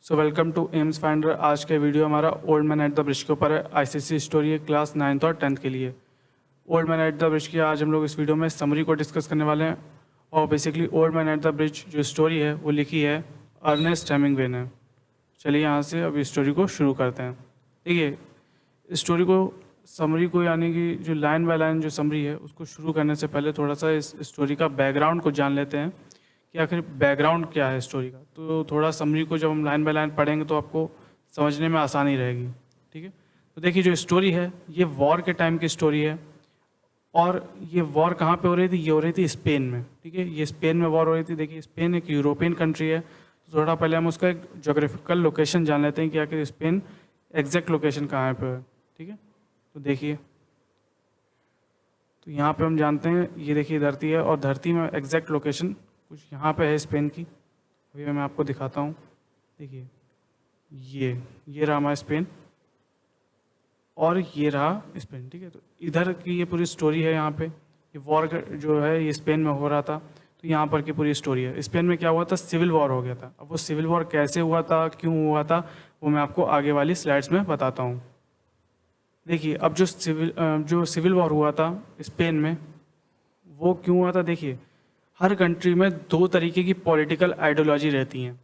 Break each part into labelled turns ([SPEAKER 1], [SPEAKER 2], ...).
[SPEAKER 1] Welcome to AIIMS finder. आज का video हमारा old man at the bridge के ऊपर है। आईसीसी स्टोरी है क्लास 9th और 10th के लिए। Old man at the bridge की आज हम लोग इस वीडियो में समरी को डिस्कस करने वाले हैं। और basically old man at the bridge जो स्टोरी है वो लिखी है अर्नेस्ट हेमिंग्वे ने। चलिए यहाँ से अब स्टोरी को शुरू करते हैं। देखिए, स्टोरी को समरी को यानी कि जो लाइन बाय लाइन जो समरी है उसको शुरू करने से पहले थोड़ा सा इस स्टोरी का बैकग्राउंड को जान लेते हैं कि आखिर बैकग्राउंड क्या है स्टोरी का। तो थोड़ा समरी को जब हम लाइन बाय लाइन पढ़ेंगे तो आपको समझने में आसानी रहेगी। ठीक है, तो देखिए जो स्टोरी है ये वॉर के टाइम की स्टोरी है। और ये वॉर कहाँ पे हो रही थी? ये हो रही थी स्पेन में। ठीक है, ये स्पेन में वॉर हो रही थी। देखिए स्पेन एक यूरोपियन कंट्री है, तो थोड़ा पहले हम उसका एक जोग्राफिकल लोकेशन जान लेते हैं कि आखिर स्पेन एग्जैक्ट लोकेशन कहाँ पे है। ठीक है, तो देखिए, तो यहाँ पे हम जानते हैं ये देखिए धरती है और धरती में एग्जैक्ट लोकेशन कुछ यहाँ पे है स्पेन की। अभी मैं आपको दिखाता हूँ। देखिए ये रहा हमारा स्पेन और ये रहा स्पेन। ठीक है, तो इधर की ये पूरी स्टोरी है। यहाँ पे ये वॉर जो है ये स्पेन में हो रहा था, तो यहाँ पर की पूरी स्टोरी है। स्पेन में क्या हुआ था? सिविल वॉर हो गया था। अब वो सिविल वॉर कैसे हुआ था, क्यों हुआ था, वो मैं आपको आगे वाली स्लाइड्स में बताता हूँ। देखिए अब जो सिविल वॉर हुआ था स्पेन में वो क्यों हुआ था? देखिए हर कंट्री में दो तरीके की पॉलिटिकल आइडियोलॉजी रहती हैं।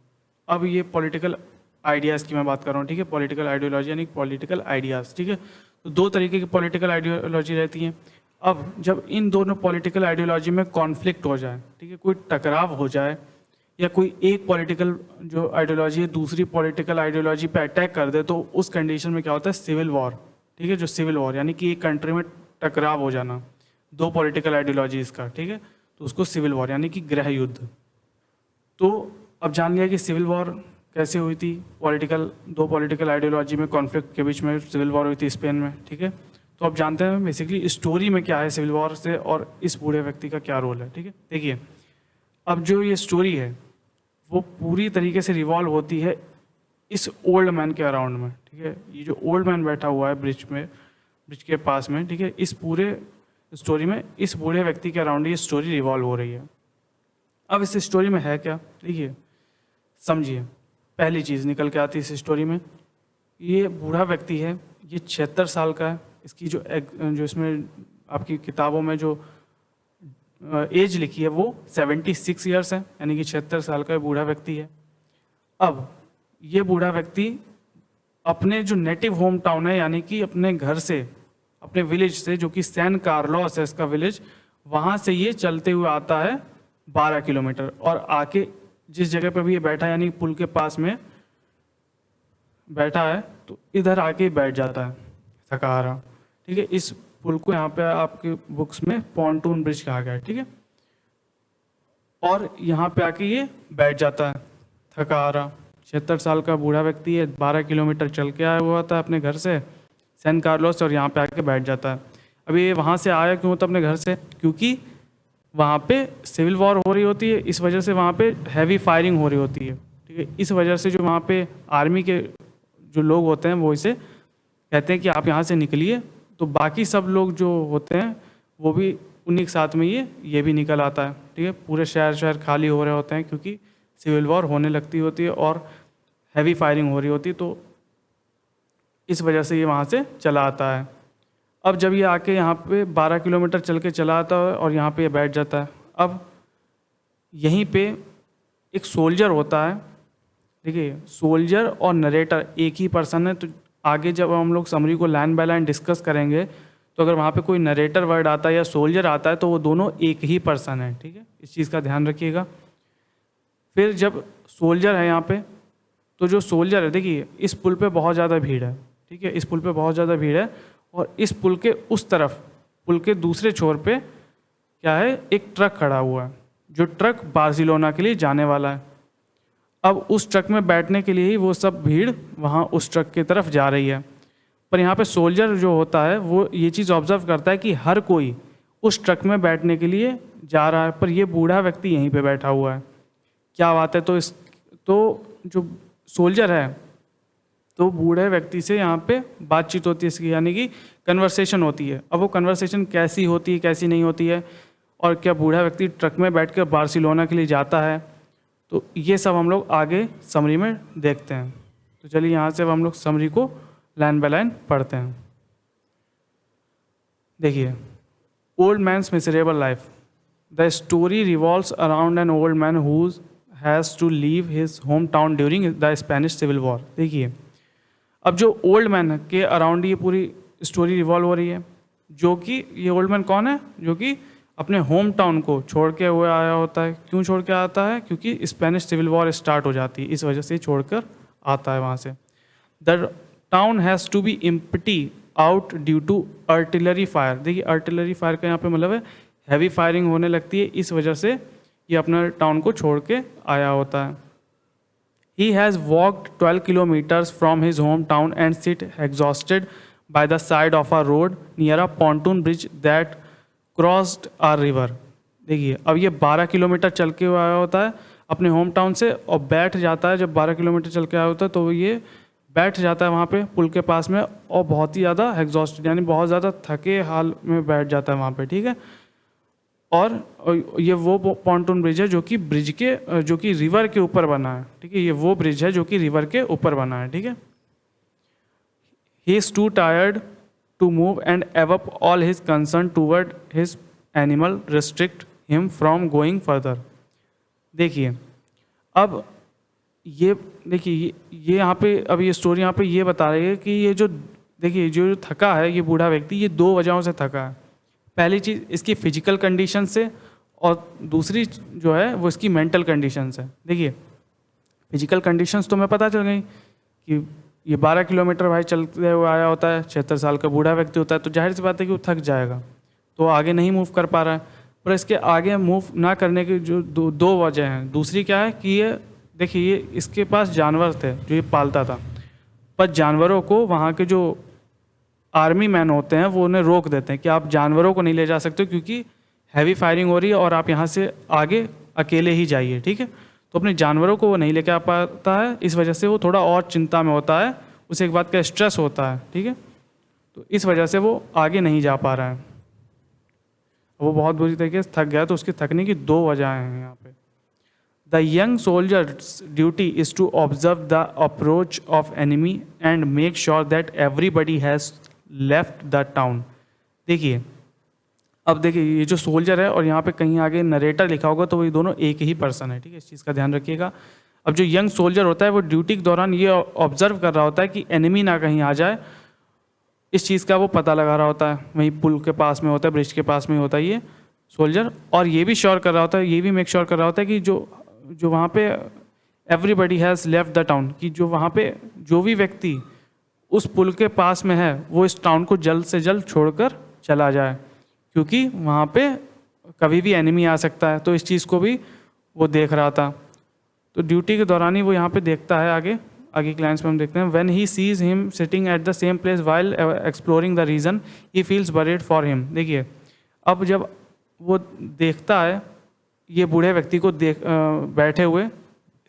[SPEAKER 1] अब ये पॉलिटिकल आइडियाज़ की मैं बात कर रहा हूँ। ठीक है, पॉलिटिकल आइडियोलॉजी यानी पॉलिटिकल आइडियाज़। ठीक है, तो दो तरीके की पॉलिटिकल आइडियोलॉजी रहती हैं। अब जब इन दोनों पॉलिटिकल आइडियोलॉजी में कॉन्फ्लिक्ट हो जाए, ठीक है, कोई टकराव हो जाए या कोई एक पॉलिटिकल जो आइडियोलॉजी है दूसरी पॉलिटिकल आइडियोलॉजी पे अटैक कर दे, तो उस कंडीशन में क्या होता है? Civil war. ठीक है, जो सिविल वॉर यानी कि एक कंट्री में टकराव हो जाना दो पॉलिटिकल आइडियोलॉजीज़ का। ठीक है, तो उसको सिविल वॉर यानी कि गृह युद्ध। तो अब जान लिया कि सिविल वॉर कैसे हुई थी। दो पॉलिटिकल आइडियोलॉजी में कॉन्फ्लिक्ट के बीच में सिविल वॉर हुई थी स्पेन में। ठीक है, तो अब जानते हैं बेसिकली स्टोरी में क्या है सिविल वॉर से और इस बूढ़े व्यक्ति का क्या रोल है। ठीक है, देखिए अब जो ये स्टोरी है वो पूरी तरीके से रिवॉल्व होती है इस ओल्ड मैन के अराउंड में। ठीक है, ये जो ओल्ड मैन बैठा हुआ है ब्रिज के पास में, ठीक है, इस पूरे स्टोरी में इस बूढ़े व्यक्ति के अराउंड ये स्टोरी रिवॉल्व हो रही है। अब इस स्टोरी में है क्या? देखिए समझिए, पहली चीज़ निकल के आती है इस स्टोरी में, ये बूढ़ा व्यक्ति है, ये 76 साल का है। इसकी जो इसमें आपकी किताबों में जो एज लिखी है वो 76 ईयर्स है, यानी कि 76 साल का बूढ़ा व्यक्ति है। अब ये बूढ़ा व्यक्ति अपने जो नेटिव होम टाउन है यानी कि अपने घर से, अपने विलेज से, जो कि सैन कार्लोस है इसका विलेज, वहाँ से ये चलते हुए आता है 12 किलोमीटर और आके जिस जगह पे भी ये बैठा है यानी पुल के पास में बैठा है, तो इधर आके बैठ जाता है थका हारा। ठीक है, इस पुल को यहाँ पे आपके बुक्स में पॉन्टून ब्रिज कहा गया है। ठीक है, और यहाँ पे आके ये बैठ जाता है थका हारा। 76 साल का बूढ़ा व्यक्ति है, 12 किलोमीटर चल के आया हुआ था अपने घर से सैन कार्लोस, और यहाँ पे आके बैठ जाता है। अभी ये वहाँ से आया क्यों था अपने घर से? क्योंकि वहाँ पे सिविल वॉर हो रही होती है, इस वजह से वहाँ पे हैवी फायरिंग हो रही होती है। ठीक है, इस वजह से जो वहाँ पे आर्मी के जो लोग होते हैं वो इसे कहते हैं कि आप यहाँ से निकलिए। तो बाकी सब लोग जो होते हैं वो भी उन्हीं के साथ में ये भी निकल आता है। ठीक है, पूरे शहर खाली हो रहे होते हैं क्योंकि सिविल वॉर होने लगती होती है और हैवी फायरिंग हो रही होती है, तो इस वजह से ये वहाँ से चला आता है। अब जब ये आके यहाँ पे 12 किलोमीटर चल के चला आता है और यहाँ पे ये बैठ जाता है। अब यहीं पे एक सोल्जर होता है। देखिए सोल्जर और नरेटर एक ही पर्सन है, तो आगे जब हम लोग समरी को लाइन बाय लाइन डिस्कस करेंगे तो अगर वहाँ पे कोई नरेटर वर्ड आता है या सोल्जर आता है तो वो दोनों एक ही पर्सन है। ठीक है, इस चीज़ का ध्यान रखिएगा। फिर जब सोल्जर है यहाँ पे, तो जो सोल्जर है, देखिए इस पुल पे बहुत ज़्यादा भीड़ है। ठीक है, इस पुल पे बहुत ज़्यादा भीड़ है और इस पुल के उस तरफ, पुल के दूसरे छोर पे क्या है? एक ट्रक खड़ा हुआ है, जो ट्रक बार्सिलोना के लिए जाने वाला है। अब उस ट्रक में बैठने के लिए ही वो सब भीड़ वहाँ उस ट्रक की तरफ जा रही है। पर यहाँ पे सोल्जर जो होता है वो ये चीज़ ऑब्जर्व करता है कि हर कोई उस ट्रक में बैठने के लिए जा रहा है, पर ये बूढ़ा व्यक्ति यहीं पे बैठा हुआ है। क्या बात है? तो जो सोल्जर है तो बूढ़े व्यक्ति से यहाँ पे बातचीत होती है इसकी, यानी कि कन्वर्सेशन होती है। अब वो कन्वर्सेशन कैसी होती है, कैसी नहीं होती है, और क्या बूढ़ा व्यक्ति ट्रक में बैठकर बार्सिलोना के लिए जाता है, तो ये सब हम लोग आगे समरी में देखते हैं। तो चलिए यहाँ से अब हम लोग समरी को लाइन बाय लाइन पढ़ते हैं। देखिए, old man's miserable life. The story revolves around an old man who has to leave his home town during the Spanish civil war. देखिए, अब जो ओल्ड मैन के अराउंड ये पूरी स्टोरी रिवॉल्व हो रही है, जो कि ये ओल्ड मैन कौन है, जो कि अपने होम टाउन को छोड़ के हुए आया होता है। क्यों छोड़ के आता है? क्योंकि स्पेनिश सिविल वॉर स्टार्ट हो जाती है, इस वजह से छोड़कर आता है वहाँ से। The town has to be empty out due to artillery fire. देखिए, आर्टिलरी फायर का यहाँ पे मतलब है हैवी फायरिंग होने लगती है, इस वजह से ये अपना टाउन को छोड़ के आया होता है। He has walked 12 kilometers from his hometown and sit exhausted by the side of a road near a pontoon bridge that crossed a river। देखिए, अब ये 12 किलोमीटर चल के आया होता है अपने होम टाउन से और बैठ जाता है। जब 12 किलोमीटर चल के आया होता है तो ये बैठ जाता है वहाँ पे पुल के पास में और बहुत ही ज़्यादा एग्जॉस्टेड यानी बहुत ज़्यादा थके हाल में बैठ जाता है वहाँ पे, ठीक है। और ये वो पॉन्टून ब्रिज है जो कि रिवर के ऊपर बना है, ठीक है। ये वो ब्रिज है जो कि रिवर के ऊपर बना है, ठीक है। He is too tired to move and give up all his concern toward his animal restrict him from going further. देखिए, अब ये देखिए ये यहाँ पे अब ये स्टोरी यहाँ पे ये बता रही है कि ये जो देखिए जो थका है ये बूढ़ा व्यक्ति, ये दो वजहों से थका है। पहली चीज़ इसकी फिजिकल कंडीशन से और दूसरी जो है वो इसकी मेंटल कंडीशन से। देखिए, फिजिकल कंडीशंस तो हमें पता चल गई कि ये 12 किलोमीटर भाई चलते हुए आया होता है, 76 साल का बूढ़ा व्यक्ति होता है, तो जाहिर सी बात है कि वो थक जाएगा, तो आगे नहीं मूव कर पा रहा है। पर इसके आगे मूव ना करने की जो दो वजह हैं। दूसरी क्या है कि ये देखिए ये इसके पास जानवर थे जो ये पालता था, पर जानवरों को वहाँ के जो आर्मी मैन होते हैं वो उन्हें रोक देते हैं कि आप जानवरों को नहीं ले जा सकते क्योंकि हैवी फायरिंग हो रही है और आप यहाँ से आगे अकेले ही जाइए, ठीक है। तो अपने जानवरों को वो नहीं लेके आ पाता है, इस वजह से वो थोड़ा और चिंता में होता है, उसे एक बात का स्ट्रेस होता है, ठीक है। तो इस वजह से वो आगे नहीं जा पा रहा है, वो बहुत बुरी तरीके से थक गया। तो उसके थकने की दो वजह हैं यहाँ पे। The young soldier's duty is to observe the approach of enemy and make sure that everybody has left the town. देखिए, अब देखिए ये जो सोल्जर है और यहाँ पे कहीं आगे नरेटर लिखा होगा तो वो दोनों एक ही पर्सन है, ठीक है, इस चीज़ का ध्यान रखिएगा। अब जो यंग सोल्जर होता है वो ड्यूटी के दौरान ये ऑब्जर्व कर रहा होता है कि एनिमी ना कहीं आ जाए, इस चीज़ का वो पता लगा रहा होता है। वहीं पुल के पास में होता है, ब्रिज के पास में होता है ये सोल्जर, और ये भी श्योर कर रहा होता है, ये भी मेक श्योर कर रहा होता है कि जो वहाँ पे everybody has left the town, कि जो वहाँ पे जो भी व्यक्ति उस पुल के पास में है वो इस टाउन को जल्द से जल्द छोड़कर चला जाए, क्योंकि वहाँ पे कभी भी एनिमी आ सकता है। तो इस चीज़ को भी वो देख रहा था। तो ड्यूटी के दौरान ही वो यहाँ पे देखता है, आगे की लाइन्स में हम देखते हैं, when he sees him sitting at the same place while exploring the region he feels worried for him. देखिए, अब जब वो देखता है ये बूढ़े व्यक्ति को बैठे हुए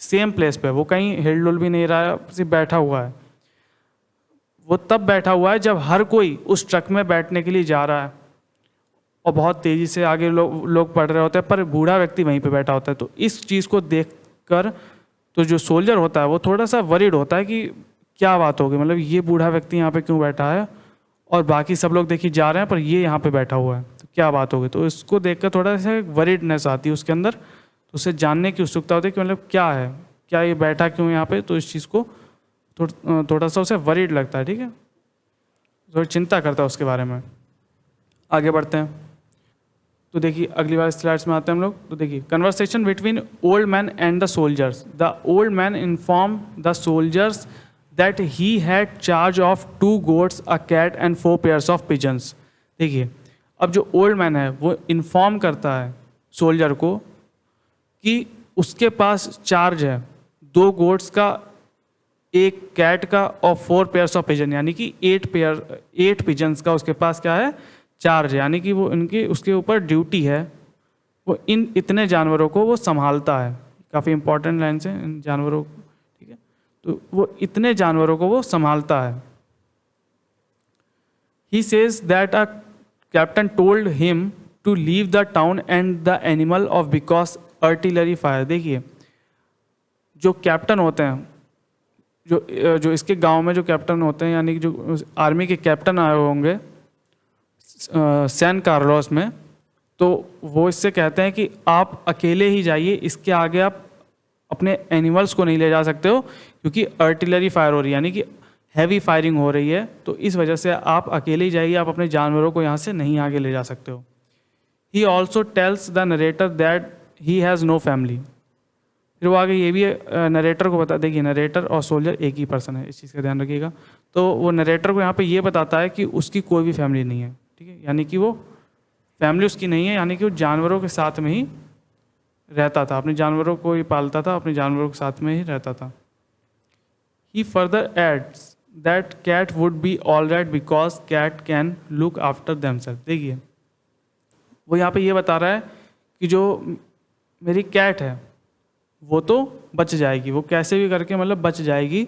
[SPEAKER 1] सेम प्लेस पे, वो कहीं हिल डुल भी नहीं रहा है, सिर्फ बैठा हुआ है। वो तब बैठा हुआ है जब हर कोई उस ट्रक में बैठने के लिए जा रहा है और बहुत तेज़ी से आगे लोग बढ़ रहे होते हैं, पर बूढ़ा व्यक्ति वहीं पे बैठा होता है। तो इस चीज़ को देखकर तो जो सोल्जर होता है वो थोड़ा सा वरीड होता है कि क्या बात होगी, मतलब ये बूढ़ा व्यक्ति यहाँ पे क्यों बैठा है और बाकी सब लोग देखिए जा रहे हैं पर ये यहाँ पे बैठा हुआ है, तो क्या बात होगी। तो इसको देखकर थोड़ा सा वरीडनेस आती है उसके अंदर, तो उसे जानने की उत्सुकता होती है कि मतलब क्या है, क्या ये बैठा क्यों यहाँ पे। तो इस चीज़ को थोड़ा सा उसे वरीड लगता है, ठीक है, थोड़ी चिंता करता है उसके बारे में। आगे बढ़ते हैं, तो देखिए अगली बार स्लाइड्स में आते हैं हम लोग। तो देखिए, conversation between old man and the soldiers. The old man inform the soldiers that he had charge of 2 goats, a cat and 4 pairs of pigeons। देखिए, अब जो ओल्ड मैन है वो इन्फॉर्म करता है सोल्जर को कि उसके पास चार्ज है 2 goats का, 1 कैट का और 4 pairs ऑफ पिजन, यानी कि 8 पिजन्स का उसके पास क्या है, चार्ज है। यानी कि वो इनकी उसके ऊपर ड्यूटी है, वो इतने जानवरों को वो संभालता है। काफ़ी इंपॉर्टेंट लाइन है इन जानवरों, ठीक है, तो वो इतने जानवरों को वो संभालता है। He says that a captain told him to leave the town and the animal of because artillery fire. देखिए, जो कैप्टन होते हैं, जो इसके गांव में जो कैप्टन होते हैं, यानी कि जो आर्मी के कैप्टन आए हुए होंगे सैन कार्लोस में, तो वो इससे कहते हैं कि आप अकेले ही जाइए, इसके आगे आप अपने एनिमल्स को नहीं ले जा सकते हो, क्योंकि आर्टिलरी फायर हो रही है, यानी कि हैवी फायरिंग हो रही है, तो इस वजह से आप अकेले ही जाइए, आप अपने जानवरों को यहाँ से नहीं आगे ले जा सकते हो। He also tells the narrator that he has no family. फिर वो आगे ये भी नरेटर को बता, देखिए नरेटर और सोल्जर एक ही पर्सन है, इस चीज़ का ध्यान रखिएगा। तो वो नरेटर को यहाँ पे ये बताता है कि उसकी कोई भी फैमिली नहीं है, ठीक है, यानी कि वो फैमिली उसकी नहीं है, यानी कि वो जानवरों के साथ में ही रहता था, अपने जानवरों को ही पालता था, अपने जानवरों के साथ में ही रहता था। He further adds that cat would be all right because cat can look after themself. देखिए वो यहाँ पे ये बता रहा है कि जो मेरी कैट है वो तो बच जाएगी, वो कैसे भी करके मतलब बच जाएगी,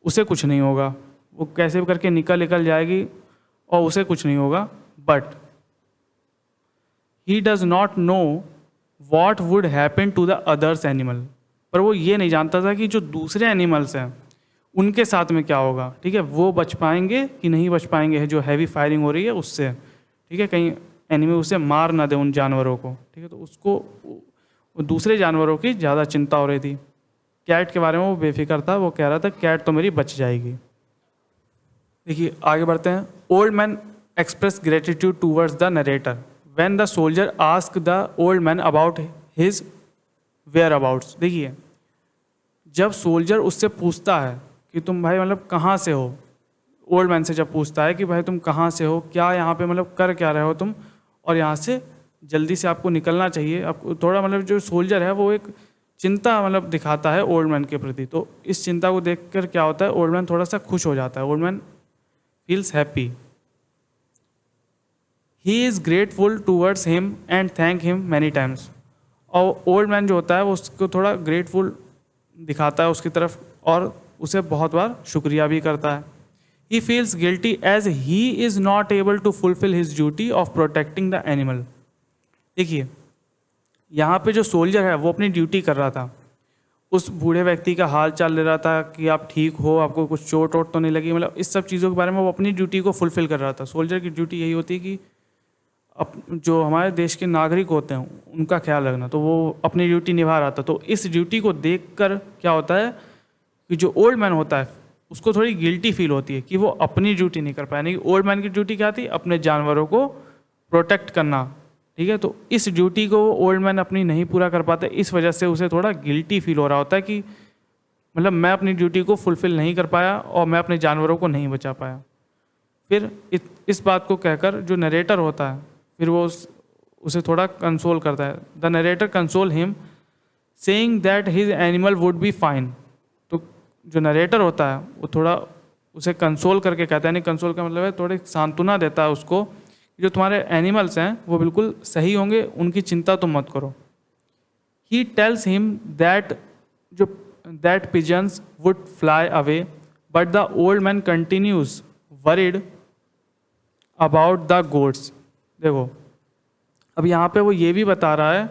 [SPEAKER 1] उसे कुछ नहीं होगा, वो कैसे भी करके निकल जाएगी और उसे कुछ नहीं होगा। But he does not know what would happen to the others animal. पर वो ये नहीं जानता था कि जो दूसरे एनिमल्स हैं उनके साथ में क्या होगा, ठीक है, वो बच पाएंगे कि नहीं बच पाएंगे, जो हैवी फायरिंग हो रही है उससे, ठीक है, कहीं एनिमी उसे मार ना दे उन जानवरों को, ठीक है। तो उसको दूसरे जानवरों की ज़्यादा चिंता हो रही थी। कैट के बारे में वो बेफिक्र था, वो कह रहा था कैट तो मेरी बच जाएगी। देखिए आगे बढ़ते हैं। Old man express gratitude towards the narrator when the soldier ask the old man about his whereabouts. देखिए जब सोल्जर उससे पूछता है कि तुम भाई मतलब कहाँ से हो, ओल्ड मैन से जब पूछता है कि भाई तुम कहाँ से हो, क्या यहाँ पे मतलब कर क्या रहे हो तुम, और यहाँ से जल्दी से आपको निकलना चाहिए, आपको थोड़ा मतलब जो सोल्जर है वो एक चिंता मतलब दिखाता है ओल्ड मैन के प्रति। तो इस चिंता को देखकर क्या होता है, ओल्ड मैन थोड़ा सा खुश हो जाता है, old man feels happy. He is grateful towards him and thank him many times. और ओल्ड मैन जो होता है वो उसको थोड़ा ग्रेटफुल दिखाता है उसकी तरफ और उसे बहुत बार शुक्रिया भी करता है। He feels guilty as he is not able to fulfil his duty of protecting the animal. देखिए यहाँ पे जो सोल्जर है वो अपनी ड्यूटी कर रहा था, उस बूढ़े व्यक्ति का हाल चाल ले रहा था कि आप ठीक हो, आपको कुछ चोट वोट तो नहीं लगी, मतलब इस सब चीज़ों के बारे में वो अपनी ड्यूटी को फुलफिल कर रहा था। सोल्जर की ड्यूटी यही होती है कि जो हमारे देश के नागरिक होते हैं उनका ख्याल रखना, तो वो अपनी ड्यूटी निभा रहा था। तो इस ड्यूटी को देखकर क्या होता है कि जो ओल्ड मैन होता है उसको थोड़ी गिल्टी फील होती है कि वो अपनी ड्यूटी नहीं कर पाया। नहीं, ओल्ड मैन की ड्यूटी क्या थी, अपने जानवरों को प्रोटेक्ट करना, ठीक है। तो इस ड्यूटी को ओल्ड मैन अपनी नहीं पूरा कर पाते, इस वजह से उसे थोड़ा गिल्टी फील हो रहा होता है कि मतलब मैं अपनी ड्यूटी को फुलफिल नहीं कर पाया और मैं अपने जानवरों को नहीं बचा पाया। फिर इस बात को कहकर जो नरेटर होता है फिर वो उसे थोड़ा कंसोल करता है। The narrator console him saying that his animal would be fine. तो जो नरेटर होता है वो थोड़ा उसे कंसोल करके कहता है, नहीं कंसोल का मतलब है थोड़ी सांत्वना देता है उसको, जो तुम्हारे एनिमल्स हैं वो बिल्कुल सही होंगे, उनकी चिंता तुम मत करो। He tells him that pigeons would fly away but the old man continues worried about the goats. देखो अब यहाँ पे वो ये भी बता रहा है,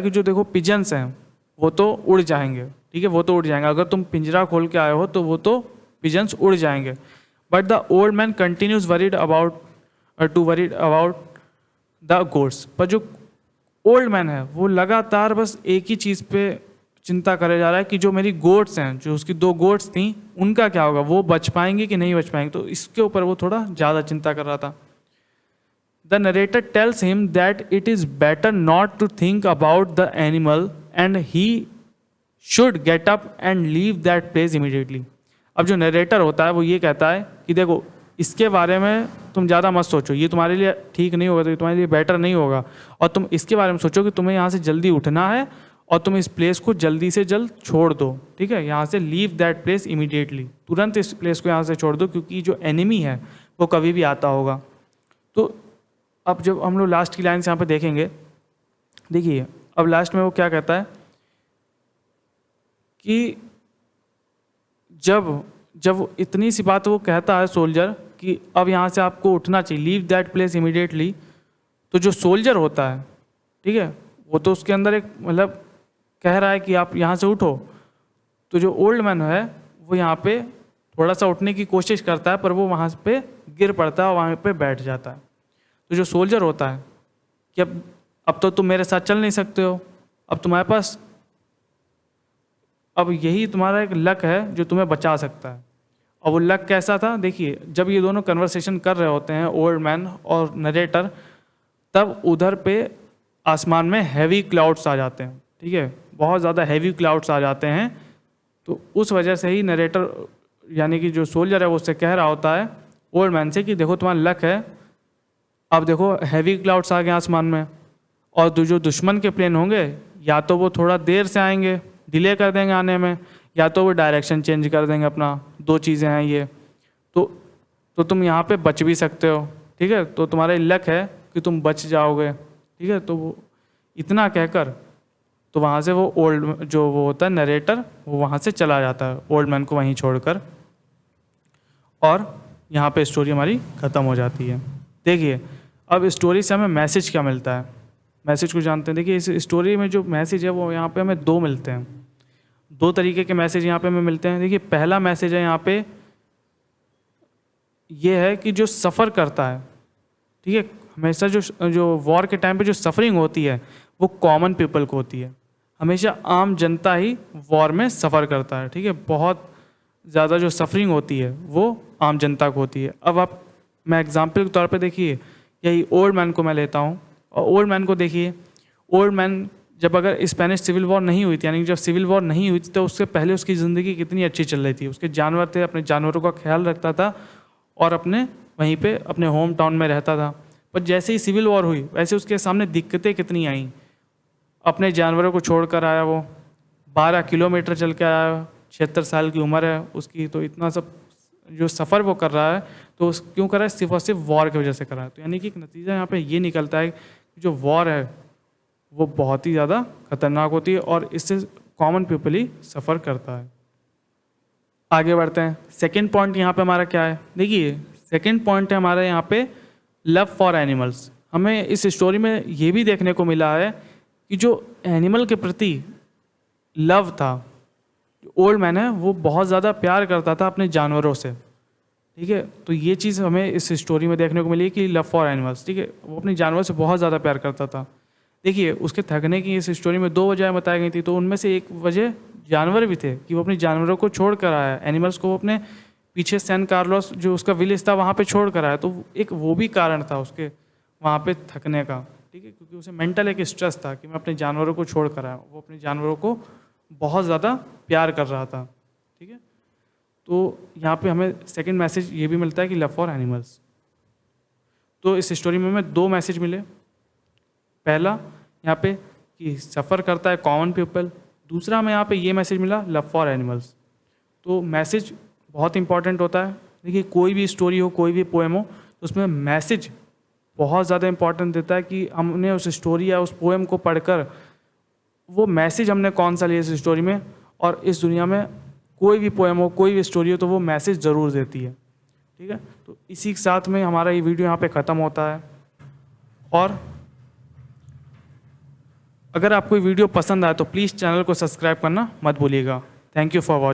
[SPEAKER 1] कि जो देखो पिजन्स हैं वो तो उड़ जाएंगे, ठीक है, वो तो उड़ जाएंगे, अगर तुम पिंजरा खोल के आए हो तो वो तो पिजन्स उड़ जाएंगे। But the old man continues worried about the goats. पर जो ओल्ड मैन है वो लगातार बस एक ही चीज़ पे चिंता करे जा रहा है कि जो मेरी गोट्स हैं, जो उसकी 2 गोट्स थी, उनका क्या होगा, वो बच पाएंगे कि नहीं बच पाएंगे। तो इसके ऊपर वो थोड़ा ज़्यादा चिंता कर रहा था। The narrator tells him that it is better not to think about the animal and he should get up and leave that place immediately. अब जो नरेटर होता है वो ये कहता है कि देखो इसके बारे में तुम ज़्यादा मत सोचो, ये तुम्हारे लिए ठीक नहीं होगा, तो ये तुम्हारे लिए बेटर नहीं होगा, और तुम इसके बारे में सोचो कि तुम्हें यहाँ से जल्दी उठना है और तुम इस प्लेस को जल्दी से जल्द छोड़ दो, ठीक है, यहाँ से लीव दैट प्लेस इमीडिएटली, तुरंत इस प्लेस को यहाँ से छोड़ दो, क्योंकि जो एनिमी है वो कभी भी आता होगा। तो अब जब हम लोग लास्ट की लाइन से यहाँ पे देखेंगे, देखिए अब लास्ट में वो क्या कहता है कि जब इतनी सी बात वो कहता है सोल्जर कि अब यहाँ से आपको उठना चाहिए, लीव दैट प्लेस इमीडिएटली, तो जो सोल्जर होता है, ठीक है, वो तो उसके अंदर एक मतलब कह रहा है कि आप यहाँ से उठो, तो जो ओल्ड मैन है वो यहाँ पे थोड़ा सा उठने की कोशिश करता है, पर वो वहाँ पे गिर पड़ता है और वहाँ पे बैठ जाता है। तो जो सोल्जर होता है कि अब तो तुम मेरे साथ चल नहीं सकते हो, अब तुम्हारे पास अब यही तुम्हारा एक लक है जो तुम्हें बचा सकता है। और वो लक कैसा था, देखिए जब ये दोनों कन्वर्सेशन कर रहे होते हैं ओल्ड मैन और नरेटर, तब उधर पे आसमान में हैवी क्लाउड्स आ जाते हैं, ठीक है, बहुत ज़्यादा हैवी क्लाउड्स आ जाते हैं। तो उस वजह से ही नरेटर यानी कि जो सोल्जर है वो उससे कह रहा होता है ओल्ड मैन से कि देखो तुम्हारा लक है, अब देखो हैवी क्लाउड्स आ गए आसमान में, और जो दुश्मन के प्लेन होंगे या तो वो थोड़ा देर से आएंगे, डिले कर देंगे आने में, या तो वो डायरेक्शन चेंज कर देंगे अपना, दो चीज़ें हैं ये। तो तुम यहाँ पे बच भी सकते हो, ठीक है, तो तुम्हारा लक है कि तुम बच जाओगे, ठीक है। तो वो इतना कहकर तो वहाँ से वो ओल्ड जो वो होता है नरेटर, वो वहाँ से चला जाता है ओल्ड मैन को वहीं छोड़कर, और यहाँ पे स्टोरी हमारी ख़त्म हो जाती है। देखिए अब स्टोरी से हमें मैसेज क्या मिलता है, मैसेज को जानते हैं। देखिए इस स्टोरी में जो मैसेज है वो यहाँ पे हमें दो मिलते हैं, दो तरीके के मैसेज यहाँ पे हमें मिलते हैं। देखिए पहला मैसेज है यहाँ पे ये है कि जो सफ़र करता है, ठीक है, हमेशा जो वॉर के टाइम पे जो सफरिंग होती है वो कॉमन पीपल को होती है। हमेशा आम जनता ही वॉर में सफ़र करता है, ठीक है, बहुत ज़्यादा जो सफरिंग होती है वो आम जनता को होती है। अब मैं एग्जाम्पल के तौर पे देखिए यही ओल्ड मैन को मैं लेता हूँ, और ओल्ड मैन को देखिए, ओल्ड मैन जब अगर स्पेनिश सिविल वॉर नहीं हुई थी, यानी जब सिविल वॉर नहीं हुई थी, तो उससे पहले उसकी ज़िंदगी कितनी अच्छी चल रही थी। उसके जानवर थे, अपने जानवरों का ख्याल रखता था और अपने वहीं पे अपने होम टाउन में रहता था। पर जैसे ही सिविल वॉर हुई वैसे उसके सामने दिक्कतें कितनी आईं। अपने जानवरों को छोड़कर आया, वो 12 किलोमीटर चल के आया, 76 साल की उम्र है उसकी, तो इतना सब जो सफ़र वो कर रहा है तो क्यों कर रहा है, सिर्फ और सिर्फ वॉर की वजह से कर रहा है। तो यानी कि एक नतीजा यहाँ पे ये निकलता है कि जो वॉर है वो बहुत ही ज़्यादा खतरनाक होती है और इससे कॉमन पीपल ही सफ़र करता है। आगे बढ़ते हैं। सेकंड पॉइंट यहाँ पे हमारा क्या है, देखिए सेकंड पॉइंट है हमारा यहाँ पे लव फॉर एनिमल्स। हमें इस स्टोरी में ये भी देखने को मिला है कि जो एनिमल के प्रति लव था, ओल्ड मैन है वो बहुत ज़्यादा प्यार करता था अपने जानवरों से, ठीक है। तो ये चीज़ हमें इस स्टोरी में देखने को मिली कि लव फॉर एनिमल्स, ठीक है, वो अपने जानवरों से बहुत ज़्यादा प्यार करता था। देखिए उसके थकने की इस स्टोरी में दो वजह बताई गई थी, तो उनमें से एक वजह जानवर भी थे कि वो अपने जानवरों को छोड़ कर आया, एनिमल्स को वो अपने पीछे सैन कार्लोस जो उसका विलेज था वहाँ पे छोड़ कर आया। तो एक वो भी कारण था उसके वहाँ पे थकने का, ठीक है, क्योंकि उसे मेंटल एक स्ट्रेस था कि मैं अपने जानवरों को छोड़ कर आया। वो अपने जानवरों को बहुत ज़्यादा प्यार कर रहा था, ठीक है। तो यहाँ पे हमें सेकंड मैसेज ये भी मिलता है कि लव फॉर एनिमल्स। तो इस स्टोरी में हमें दो मैसेज मिले, पहला यहाँ पे कि सफ़र करता है कॉमन पीपल, दूसरा हमें यहाँ पे ये मैसेज मिला लव फॉर एनिमल्स। तो मैसेज बहुत इंपॉर्टेंट होता है। देखिए कोई भी स्टोरी हो, कोई भी पोएम हो, तो उसमें मैसेज बहुत ज़्यादा इंपॉर्टेंट देता है कि हमने उस स्टोरी या उस पोएम को पढ़कर वो मैसेज हमने कौन सा लिया इस स्टोरी में। और इस दुनिया में कोई भी पोएम हो, कोई भी स्टोरी हो, तो वो मैसेज ज़रूर देती है, ठीक है। तो इसी के साथ में हमारा ये वीडियो यहाँ पे ख़त्म होता है। और अगर आपको ये वीडियो पसंद आए तो प्लीज़ चैनल को सब्सक्राइब करना मत भूलिएगा। Thank you for watching.